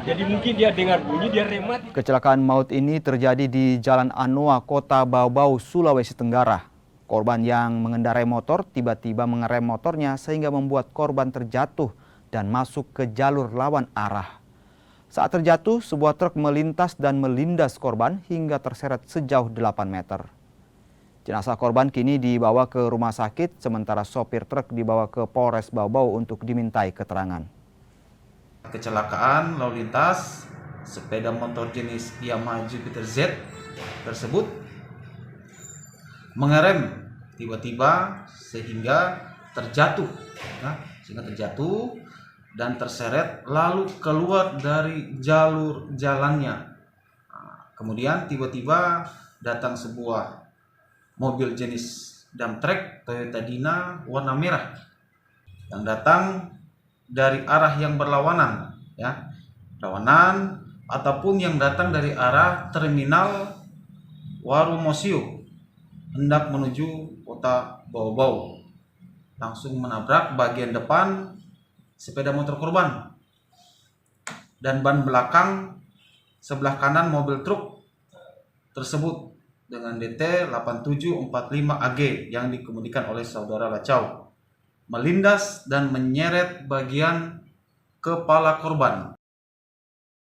Jadi mungkin dia dengar bunyi, dia remat. Kecelakaan maut ini terjadi di Jalan Anoa, Kota Bau-Bau, Sulawesi Tenggara. Korban yang mengendarai motor tiba-tiba mengerem motornya sehingga membuat korban terjatuh dan masuk ke jalur lawan arah. Saat terjatuh, sebuah truk melintas dan melindas korban hingga terseret sejauh 8 meter. Jenazah korban kini dibawa ke rumah sakit, sementara sopir truk dibawa ke Polres Bau-Bau untuk dimintai keterangan. Kecelakaan lalu lintas sepeda motor jenis Yamaha Jupiter Z tersebut mengerem tiba-tiba sehingga terjatuh, dan terseret lalu keluar dari jalur jalannya. Kemudian tiba-tiba datang sebuah mobil jenis dump truck Toyota Dina warna merah yang datang dari arah yang berlawanan, ataupun yang datang dari arah terminal Warumosio hendak menuju Kota Bau-Bau, langsung menabrak bagian depan sepeda motor korban dan ban belakang sebelah kanan mobil truk tersebut dengan DT 8745AG yang dikemudikan oleh saudara Lacau, melindas dan menyeret bagian kepala korban.